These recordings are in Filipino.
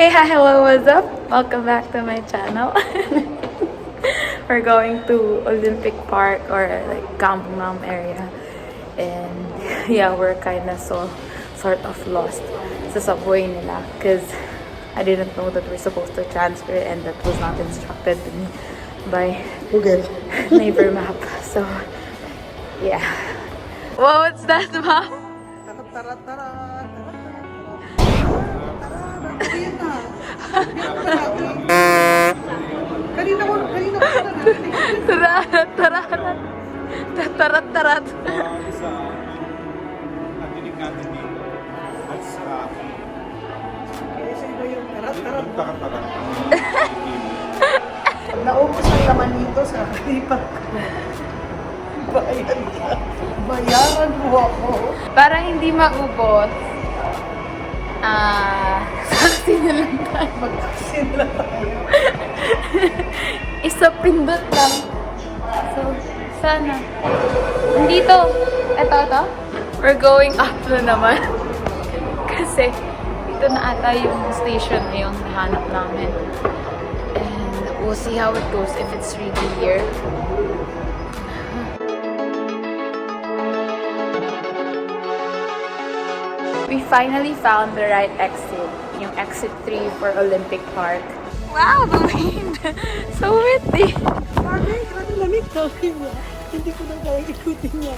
Hey, hi, hello, what's up? Welcome back to my channel. We're going to Olympic Park or like Gangnam area, and yeah, we're kind of sort of lost sa subway nila because I didn't know that we're supposed to transfer, and that was not instructed to me by neighbor map. So yeah. Whoa, what's that, mom? Tarat, tarat. Tarat, tarat. Naubos ang laman nito sa kalipat ko. Bayaran mo ako. Para hindi maubos, saksi na lang tayo. Magkaksin na tayo. Isa pindot lang. So, sana. Dito. Ito. We're going up na naman. Kasi, ito na ata yung station na yung nahanap namin. And we'll see how it goes if it's really here. We finally found the right exit. Yung exit 3 for Olympic Park. Wow, the wind! So windy! Grabe lamig sabi mo. Hindi ko na kaya ikutin niya.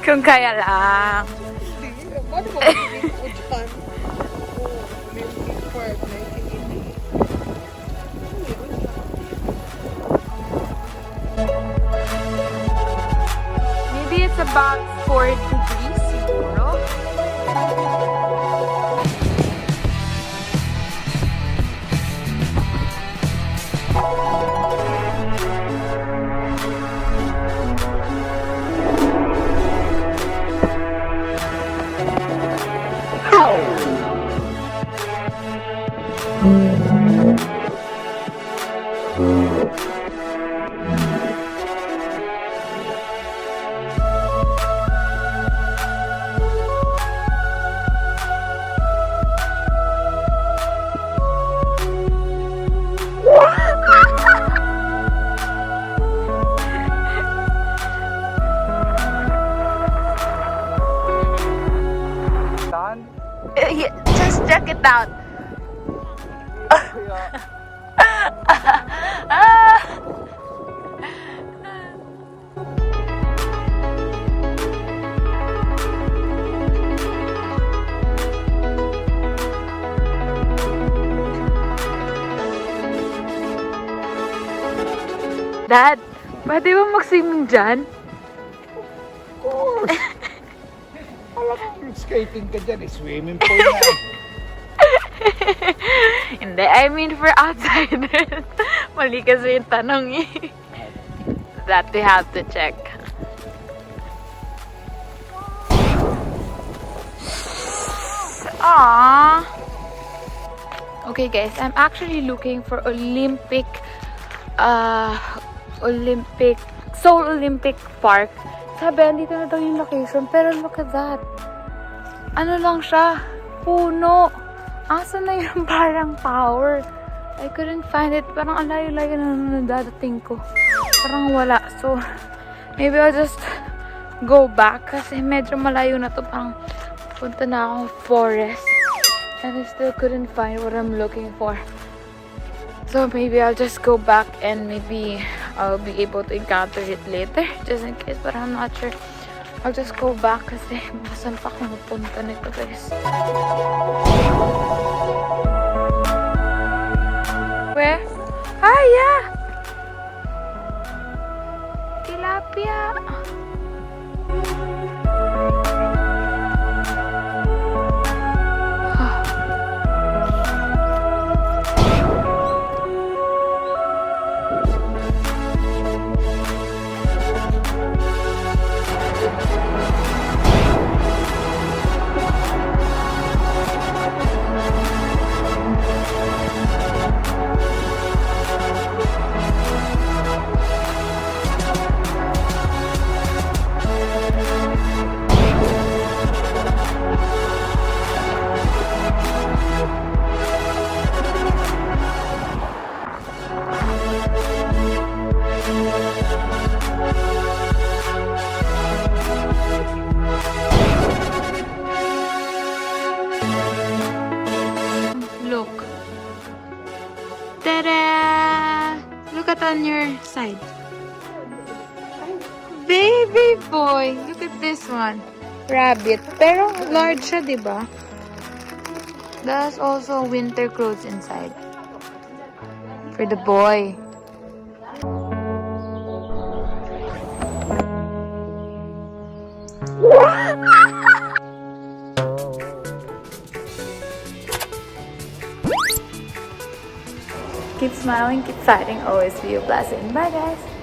Kung kaya lang. Hindi. Paano ba ikutin ko dyan? Olympic Park, 1980. Maybe it's about 4 degrees siguro. Just check it out. Dad, pwede ba mag-swimming dyan? Of course! Alam skating ka dyan, swimming pool na. Hindi, I mean for outsiders. Mali kasi yung tanong eh. That we have to check. Aww. Okay guys, I'm actually looking for Seoul Olympic Park. Sabi, andito na daw yung location. Pero look at that. Ano lang siya? Puno. Asa na yung parang tower? I couldn't find it. Parang ang layo-layo na nadadating ko. Parang wala. So, maybe I'll just go back. Kasi medyo malayo na to. Parang punta na akong forest. And I still couldn't find what I'm looking for. So maybe I'll just go back and maybe I'll be able to encounter it later. Just in case, but I'm not sure. I'll just go back kasi saan pa ako mapunta nito guys. Where? Ah, yeah! Tilapia! Ta-da! Look at on your side. Baby boy! Look at this one. Rabbit. Pero large siya, di ba? There's also winter clothes inside. For the boy. Keep smiling, keep fighting, always be a blessing. Bye guys!